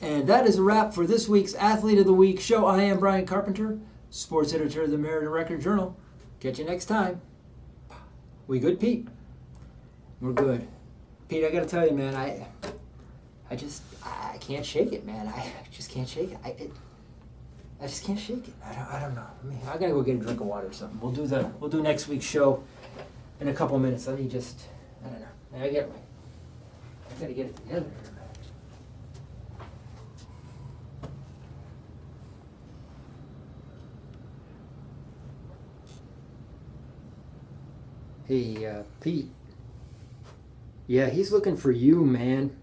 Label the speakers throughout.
Speaker 1: And that is a wrap for this week's Athlete of the Week show. I am Bryant Carpenter, Sports Editor of the American Record Journal. Catch you next time. We good, Pete? We're good. Pete, I gotta tell you, man, I can't shake it, man. I just can't shake it. I just can't shake it. I don't know. I gotta go get a drink of water or something. We'll do next week's show in a couple of minutes. Let me just, I don't know. I gotta get it together. Hey, Pete. Yeah, he's looking for you, man.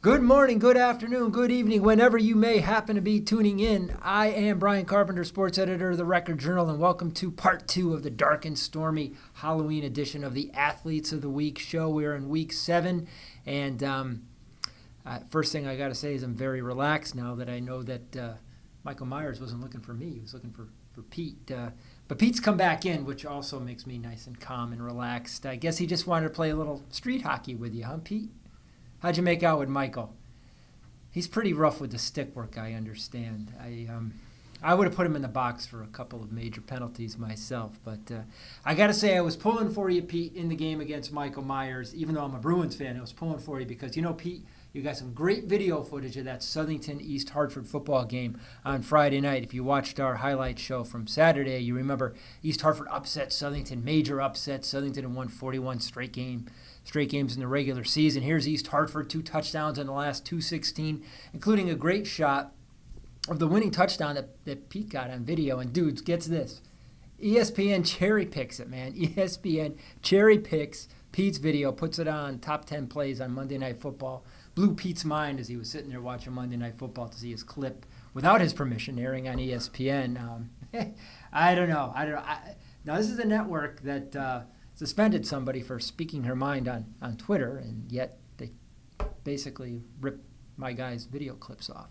Speaker 1: Good morning, good afternoon, good evening, whenever you may happen to be tuning in. I am Bryant Carpenter, Sports Editor of the Record Journal, and welcome to part 2 of the dark and stormy Halloween edition of the Athletes of the Week show. We're in week 7, and first thing I got to say is I'm very relaxed now that I know that Michael Myers wasn't looking for me. He was looking for Pete. But Pete's come back in, which also makes me nice and calm and relaxed. I guess he just wanted to play a little street hockey with you, huh, Pete? How'd you make out with Michael? He's pretty rough with the stick work, I understand. I would have put him in the box for a couple of major penalties myself, but I got to say I was pulling for you, Pete, in the game against Michael Myers. Even though I'm a Bruins fan, I was pulling for you because, you know, Pete, you got some great video footage of that Southington East Hartford football game on Friday night. If you watched our highlight show from Saturday, you remember East Hartford upset Southington, major upset. Southington had won 41 straight games in the regular season. Here's East Hartford, 2 touchdowns in the last 2:16, including a great shot of the winning touchdown that Pete got on video. And dudes, gets this. ESPN cherry picks it, man. ESPN cherry picks Pete's video, puts it on top 10 plays on Monday Night Football. Blew Pete's mind as he was sitting there watching Monday Night Football to see his clip without his permission airing on ESPN. I don't know. Now, this is a network that suspended somebody for speaking her mind on Twitter, and yet they basically ripped my guy's video clips off.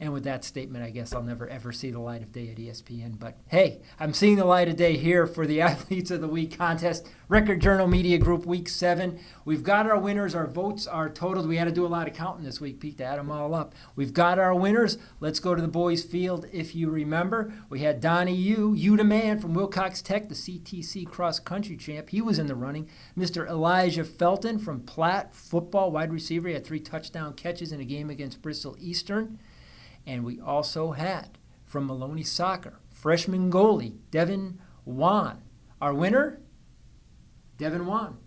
Speaker 1: And with that statement, I guess I'll never, ever see the light of day at ESPN. But, hey, I'm seeing the light of day here for the Athletes of the Week contest, Record Journal Media Group, Week 7. We've got our winners. Our votes are totaled. We had to do a lot of counting this week, Pete, to add them all up. We've got our winners. Let's go to the boys' field. If you remember, we had Donnie you the man from Wilcox Tech, the CTC cross-country champ. He was in the running. Mr. Elijah Felton from Platt, football, wide receiver. He had 3 touchdown catches in a game against Bristol Eastern. And we also had, from Maloney Soccer, freshman goalie, Devin, Juan. Our winner, Devin, Juan,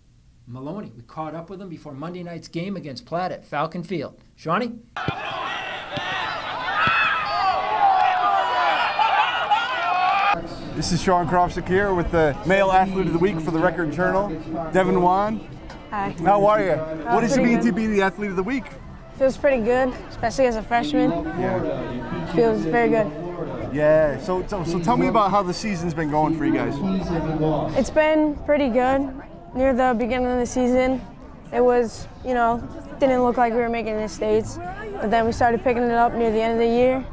Speaker 1: Maloney. We caught up with him before Monday night's game against Platt at Falcon Field. Shawnee?
Speaker 2: This is Sean Krovsik here with the Male Athlete of the Week for the Record Journal, Devin, Juan.
Speaker 3: Hi.
Speaker 2: How are you? What does it mean to
Speaker 3: good.
Speaker 2: be the Athlete of the Week?
Speaker 3: Feels pretty good, especially as a freshman.
Speaker 2: Yeah.
Speaker 3: Feels very good.
Speaker 2: Yeah. So tell me about how the season's been going for you guys.
Speaker 3: It's been pretty good. Near the beginning of the season, it was, didn't look like we were making it in the States. But then we started picking it up near the end of the year.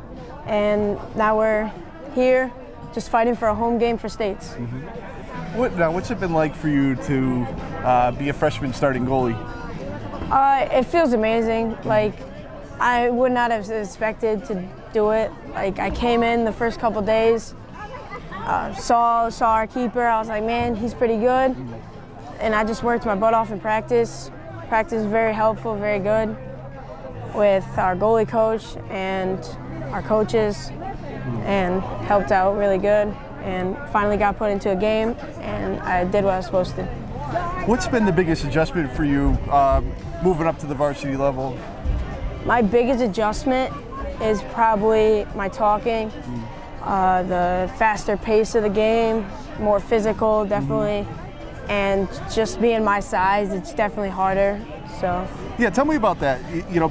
Speaker 3: And now we're here just fighting for a home game for States.
Speaker 2: Mm-hmm. What's it been like for you to be a freshman starting goalie?
Speaker 3: It feels amazing. Like, I would not have expected to do it. Like, I came in the first couple days, saw our keeper. I was like, man, he's pretty good. And I just worked my butt off in practice. Practice was very helpful, very good with our goalie coach and our coaches, and helped out really good. And finally got put into a game, and I did what I was supposed to.
Speaker 2: What's been the biggest adjustment for you moving up to the varsity level?
Speaker 3: My biggest adjustment is probably my talking, the faster pace of the game, more physical, definitely, and just being my size, it's definitely harder. So.
Speaker 2: Yeah, tell me about that.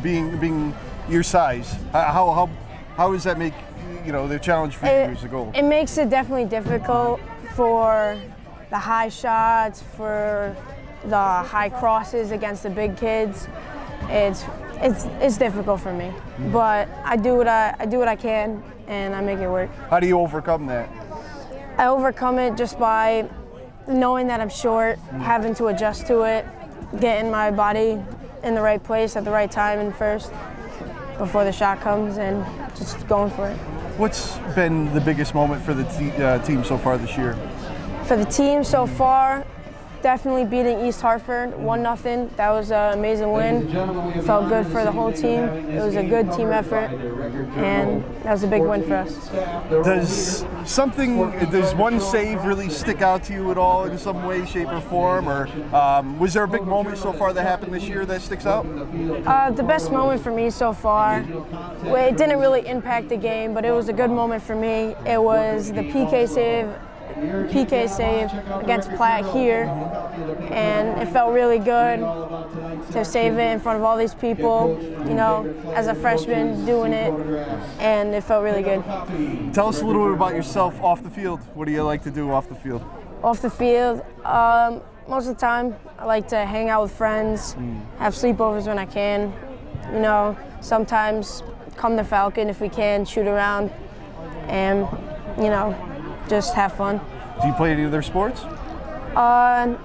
Speaker 2: Being your size, how does that make the challenge for you as a goal?
Speaker 3: It makes it definitely difficult for the high shots, for the high crosses against the big kids. It's difficult for me, but I do what I can, and I make it work.
Speaker 2: How do you overcome that?
Speaker 3: I overcome it just by knowing that I'm short, having to adjust to it, getting my body in the right place at the right time and first before the shot comes, and just going for it.
Speaker 2: What's been the biggest moment for the team so far this year?
Speaker 3: For the team so far, definitely beating East Hartford 1-0. That was an amazing win. Felt good for the whole team. It was a good team effort, and that was a big win for us.
Speaker 2: Does one save really stick out to you at all in some way, shape, or form? Or was there a big moment so far that happened this year that sticks out?
Speaker 3: The best moment for me so far, it didn't really impact the game, but it was a good moment for me. It was the PK save against Platt here, and it felt really good to save it in front of all these people, as a freshman doing it, and it felt really good.
Speaker 2: Tell us a little bit about yourself off the field. What do you like to do off the field?
Speaker 3: Off the field, most of the time I like to hang out with friends, have sleepovers when I can, sometimes come to Falcon if we can, shoot around, and just have fun.
Speaker 2: Do you play any other sports?
Speaker 3: I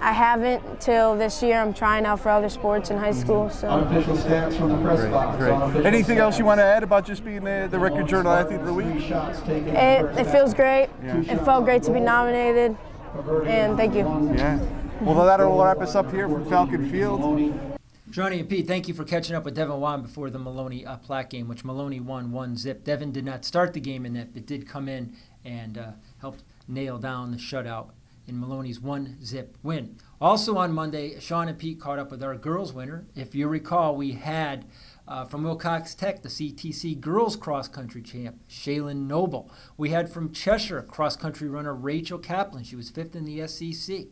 Speaker 3: haven't till this year. I'm trying out for other sports in high school. So.
Speaker 4: Unofficial stats from the press box.
Speaker 2: Great. Anything else you want to add about just being the Record Journal Athlete of the Week?
Speaker 3: It feels great. Yeah. It felt great to be nominated, and thank you.
Speaker 2: Yeah. Well, that'll wrap us up here from Falcon Field.
Speaker 1: Johnny and Pete, thank you for catching up with Devin Juan before the Maloney Platt game, which Maloney won 1-0. Devin did not start the game in that, but did come in and helped nail down the shutout in Maloney's 1-0 win. Also on Monday, Sean and Pete caught up with our girls winner. If you recall, we had from Wilcox Tech, the CTC girls cross-country champ, Shaylin Noble. We had from Cheshire cross-country runner Rachel Kaplan. She was 5th in the SEC.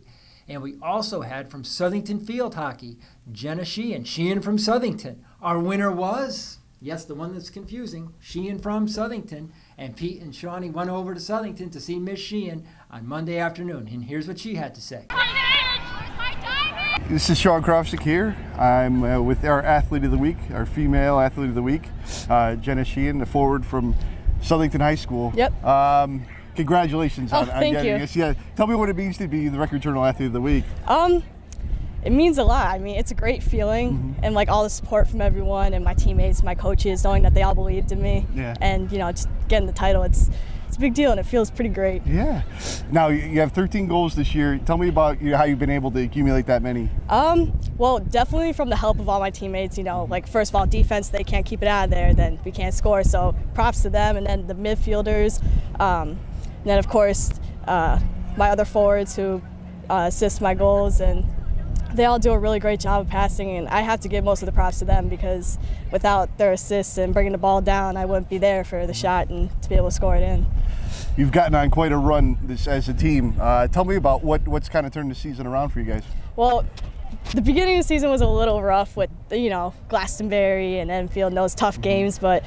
Speaker 1: And we also had from Southington field hockey, Jenna Sheehan from Southington. Our winner was, yes, the one that's confusing, Sheehan from Southington. And Pete and Shawnee went over to Southington to see Miss Sheehan on Monday afternoon. And here's what she had to say.
Speaker 2: This is Sean Krofsik here. I'm with our Athlete of the Week, our female Athlete of the Week, Jenna Sheehan, the forward from Southington High School.
Speaker 5: Yep.
Speaker 2: Congratulations on getting this. Yeah, tell me what it means to be the Record Journal Athlete of the Week.
Speaker 5: It means a lot. I mean, it's a great feeling, and all the support from everyone and my teammates, my coaches, knowing that they all believed in me. Yeah. And just getting the title, it's a big deal, and it feels pretty great. Yeah.
Speaker 2: Now you have 13 goals this year. Tell me about how you've been able to accumulate that many.
Speaker 5: Well, definitely from the help of all my teammates. First of all, defense, they can't keep it out of there, then we can't score. So props to them, and then the midfielders. And then, of course, my other forwards who assist my goals, and they all do a really great job of passing, and I have to give most of the props to them because without their assists and bringing the ball down, I wouldn't be there for the shot and to be able to score it in.
Speaker 2: You've gotten on quite a run as a team. Tell me about what's kind of turned the season around for you guys.
Speaker 5: Well, the beginning of the season was a little rough with, Glastonbury and Enfield and those tough games, but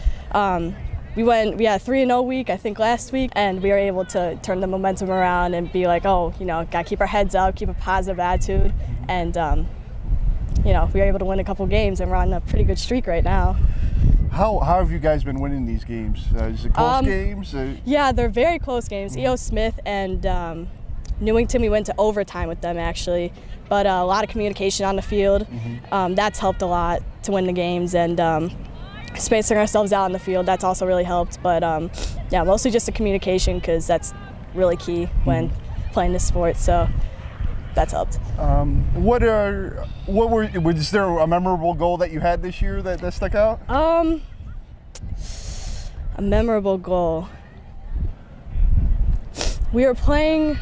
Speaker 5: we had a 3-0 week, I think, last week, and we were able to turn the momentum around and be like, gotta keep our heads up, keep a positive attitude, and we were able to win a couple games, and we're on a pretty good streak right now.
Speaker 2: How have you guys been winning these games? Is it close games?
Speaker 5: Yeah, they're very close games. E.O. Smith and Newington, we went to overtime with them, actually, but a lot of communication on the field. That's helped a lot to win the games, and spacing ourselves out in the field, that's also really helped. But mostly just the communication, because that's really key when playing this sport. So that's helped. Was there
Speaker 2: a memorable goal that you had this year that stuck out?
Speaker 5: A memorable goal. We were playing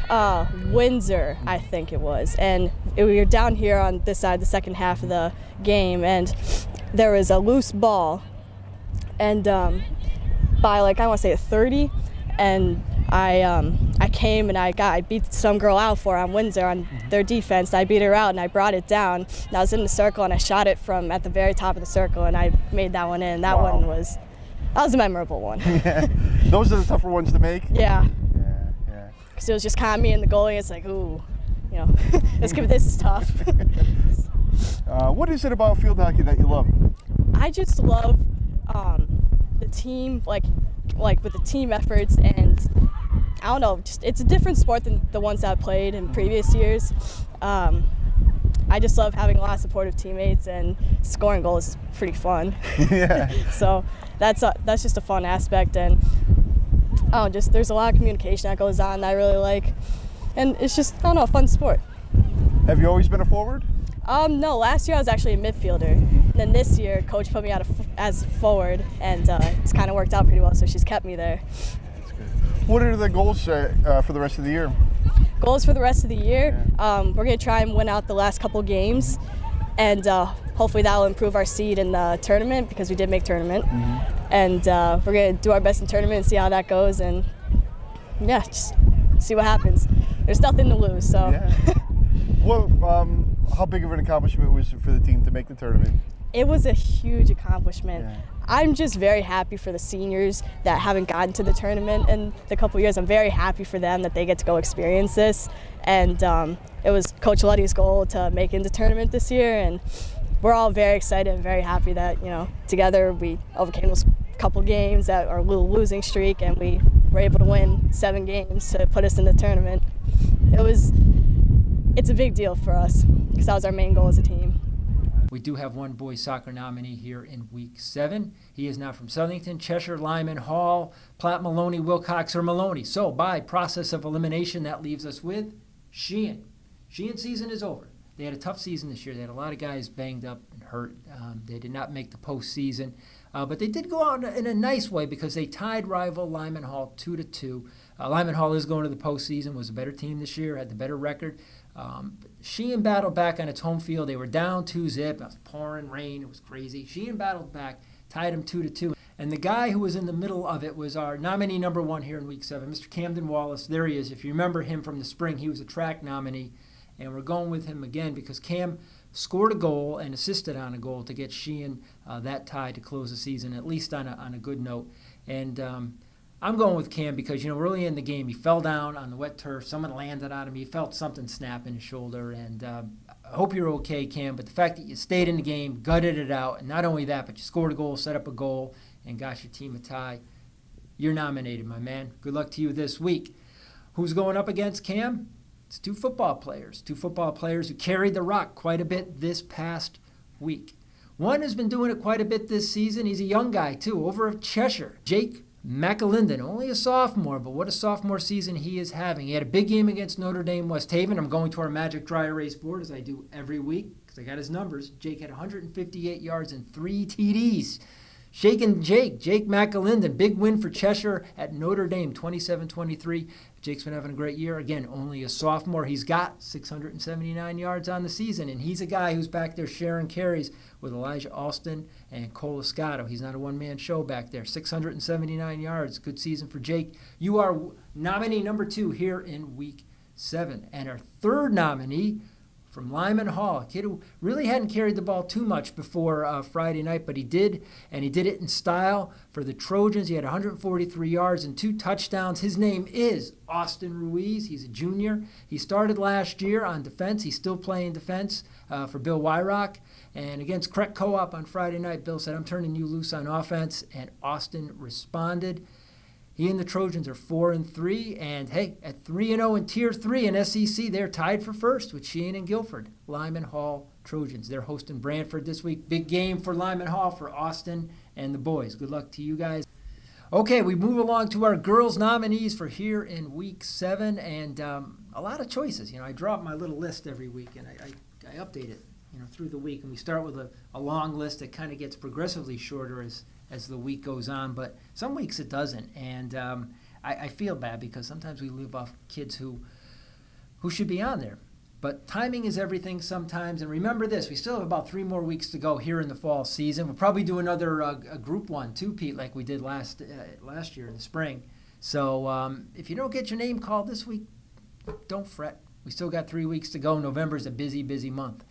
Speaker 5: Windsor, I think it was, and we were down here on this side, the second half of the game, and there was a loose ball, and by I want to say 30, and I came and I beat some girl out on Windsor on their defense. I beat her out and I brought it down, and I was in the circle and I shot it from at the very top of the circle, and I made that one in. That one was a memorable one.
Speaker 2: Yeah, those are the tougher ones to make.
Speaker 5: Yeah. Because it was just kind of me and the goalie. It's like, ooh, this is tough.
Speaker 2: What is it about field hockey that you love?
Speaker 5: I just love the team, like with the team efforts, and I don't know, just, it's a different sport than the ones that I've played in previous years. I just love having a lot of supportive teammates, and scoring goals is pretty fun.
Speaker 2: Yeah.
Speaker 5: So that's just a fun aspect, and just there's a lot of communication that goes on that I really like, and it's just, I don't know, a fun sport.
Speaker 2: Have you always been a forward?
Speaker 5: No, last year I was actually a midfielder. And then this year, coach put me out as forward, and it's kind of worked out pretty well, so she's kept me there.
Speaker 2: That's good. What are the goals for the rest of the year?
Speaker 5: Goals for the rest of the year, we're going to try and win out the last couple games, and hopefully that will improve our seed in the tournament, because we did make tournament. And we're going to do our best in tournament and see how that goes, and yeah, just see what happens. There's nothing to lose, so.
Speaker 2: Yeah. Well, how big of an accomplishment was it for the team to make the tournament?
Speaker 5: It was a huge accomplishment.
Speaker 2: Yeah.
Speaker 5: I'm just very happy for the seniors that haven't gotten to the tournament in the couple years. I'm very happy for them that they get to go experience this. And it was Coach Luddy's goal to make it into tournament this year, and we're all very excited and very happy that, you know, together we overcame those couple games that are a little losing streak, and we were able to win 7 games to put us in the tournament. It's a big deal for us, because that was our main goal as a team.
Speaker 1: We do have one boys soccer nominee here in week 7. He is now from Southington, Cheshire, Lyman Hall, Platt, Maloney, Wilcox, or Maloney. So by process of elimination, that leaves us with Sheehan. Sheehan's season is over. They had a tough season this year. They had a lot of guys banged up and hurt. They did not make the postseason. But they did go out in a nice way, because they tied rival Lyman Hall 2-2. Lyman Hall is going to the postseason, was a better team this year, had the better record. Sheehan battled back on its home field. They were down 2-0. It was pouring rain. It was crazy. Sheehan battled back, tied them 2-2. And the guy who was in the middle of it was our nominee number 1 here in week 7, Mr. Camden Wallace. There he is. If you remember him from the spring, he was a track nominee. And we're going with him again because Cam scored a goal and assisted on a goal to get Sheehan that tie to close the season, at least on a good note. And I'm going with Cam because, you know, early in the game, he fell down on the wet turf. Someone landed on him. He felt something snap in his shoulder. And I hope you're okay, Cam. But the fact that you stayed in the game, gutted it out, and not only that, but you scored a goal, set up a goal, and got your team a tie, you're nominated, my man. Good luck to you this week. Who's going up against Cam? It's 2 football players. 2 football players who carried the rock quite a bit this past week. One has been doing it quite a bit this season. He's a young guy, too, over at Cheshire. Jake McAlinden, only a sophomore, but what a sophomore season he is having. He had a big game against Notre Dame West Haven. I'm going to our Magic Dry Erase board, as I do every week, because I got his numbers. Jake had 158 yards and 3 TDs. Shaking Jake McAlinden, big win for Cheshire at Notre Dame, 27-23. Jake's been having a great year. Again, only a sophomore. He's got 679 yards on the season, and he's a guy who's back there sharing carries with Elijah Alston and Cole Escato. He's not a one-man show back there. 679 yards. Good season for Jake. You are nominee number 2 here in week 7. And our third nominee from Lyman Hall, a kid who really hadn't carried the ball too much before Friday night, but he did, and he did it in style for the Trojans. He had 143 yards and 2 touchdowns. His name is Austin Ruiz. He's a junior. He started last year on defense. He's still playing defense for Bill Wyrock. And against Craig Co-op on Friday night, Bill said, "I'm turning you loose on offense," and Austin responded. He and the Trojans are 4-3, and hey, at 3-0 in Tier 3 in SEC, they're tied for first with Sheehan and Guilford. Lyman Hall Trojans. They're hosting Brantford this week. Big game for Lyman Hall, for Austin and the boys. Good luck to you guys. Okay, we move along to our girls nominees for here in week 7, and a lot of choices. You know, I draw up my little list every week, and I update it, you know, through the week, and we start with a long list that kind of gets progressively shorter as the week goes on, but some weeks it doesn't, and I feel bad because sometimes we leave off kids who should be on there. But timing is everything sometimes, and remember this, we still have about 3 more weeks to go here in the fall season. We'll probably do another a group one too, Pete, like we did last year in the spring. So if you don't get your name called this week, don't fret. We still got 3 weeks to go. November is a busy, busy month.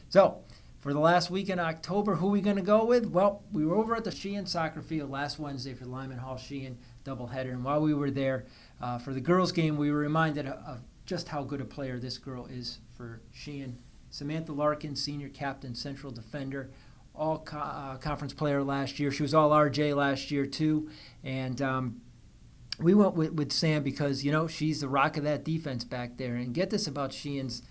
Speaker 1: So for the last week in October, who are we going to go with? Well, we were over at the Sheehan soccer field last Wednesday for the Lyman Hall Sheehan doubleheader. And while we were there for the girls' game, we were reminded of just how good a player this girl is for Sheehan. Samantha Larkin, senior captain, central defender, all conference player last year. She was all RJ last year too. And we went with Sam because, she's the rock of that defense back there. And get this about Sheehan's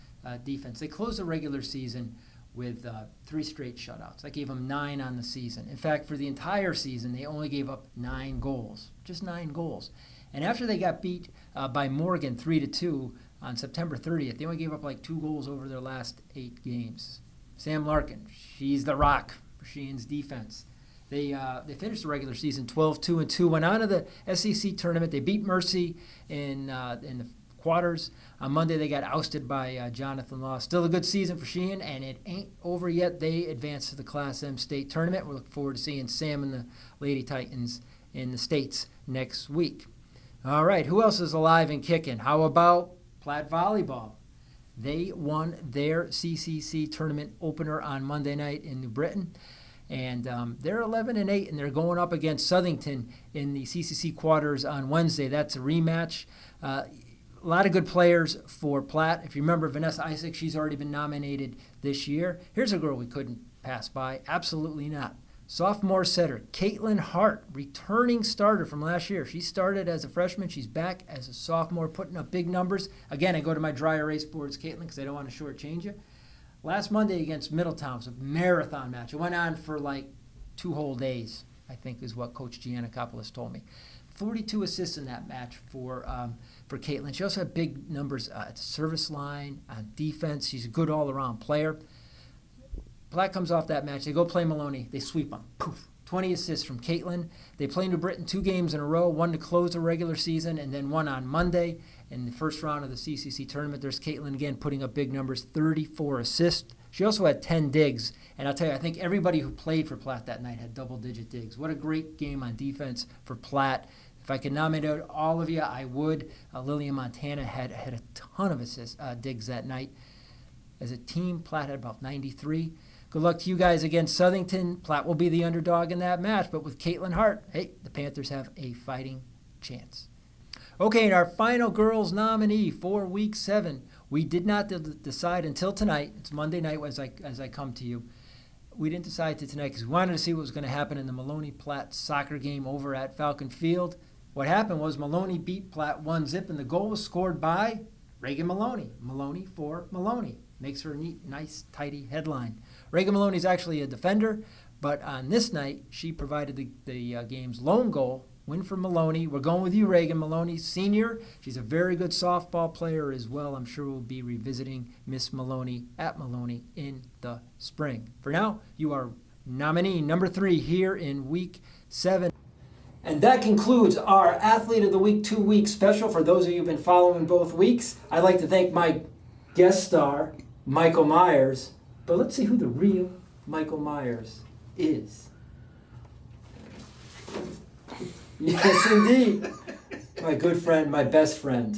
Speaker 1: defense. They closed the regular season with 3 straight shutouts. I gave them 9 on the season. In fact, for the entire season, they only gave up 9 goals, just 9 goals. And after they got beat by Morgan 3-2 on September 30th, they only gave up like 2 goals over their last 8 games. Sam Larkin, she's the rock for Sheehan's defense. They finished the regular season 12-2-2, went on to the SEC tournament. They beat Mercy in the quarters. On Monday, they got ousted by Jonathan Law. Still a good season for Sheehan, and it ain't over yet. They advanced to the Class M state tournament. We're looking forward to seeing Sam and the Lady Titans in the States next week. All right, who else is alive and kicking? How about Platte Volleyball? They won their CCC tournament opener on Monday night in New Britain. And they're 11-8, and they're going up against Southington in the CCC quarters on Wednesday. That's a rematch. A lot of good players for Platte. If you remember Vanessa Isaac, she's already been nominated this year. Here's a girl we couldn't pass by. Absolutely not. Sophomore setter, Caitlin Hart, returning starter from last year. She started as a freshman. She's back as a sophomore, putting up big numbers. Again, I go to my dry erase boards, Caitlin, because I don't want to shortchange you. Last Monday against Middletown was a marathon match. It went on for like 2 whole days, I think is what Coach Giannakopoulos told me. 42 assists in that match for Caitlin. She also had big numbers at the service line, on defense. She's a good all-around player. Platte comes off that match. They go play Maloney. They sweep them. Poof. 20 assists from Caitlin. They play New Britain 2 games in a row, one to close the regular season and then one on Monday. In the first round of the CCC tournament, there's Caitlin again putting up big numbers, 34 assists. She also had 10 digs. And I'll tell you, I think everybody who played for Platte that night had double-digit digs. What a great game on defense for Platte. If I could nominate all of you, I would. Lillian Montana had a ton of assists, digs that night. As a team, Platte had about 93. Good luck to you guys against Southington. Platte will be the underdog in that match, but with Caitlin Hart, hey, the Panthers have a fighting chance. Okay, and our final girls nominee for Week 7. We did not decide until tonight. It's Monday night as I come to you. We didn't decide to tonight because we wanted to see what was going to happen in the Maloney-Platte soccer game over at Falcon Field. What happened was Maloney beat Platte 1-0, and the goal was scored by Reagan Maloney. Maloney for Maloney. Makes for a neat, nice, tidy headline. Reagan Maloney is actually a defender, but on this night, she provided the game's lone goal. Win for Maloney. We're going with you, Reagan Maloney, senior. She's a very good softball player as well. I'm sure we'll be revisiting Miss Maloney at Maloney in the spring. For now, you are nominee number 3 here in Week 7. And that concludes our Athlete of the Week 2-week special. For those of you who've been following both weeks, I'd like to thank my guest star, Michael Myers. But let's see who the real Michael Myers is. Yes, indeed. My good friend, my best friend,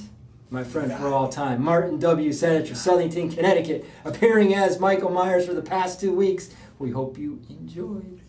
Speaker 1: my friend for all time, Martin W. Senator, Southington, Connecticut, appearing as Michael Myers for the past 2 weeks. We hope you enjoyed.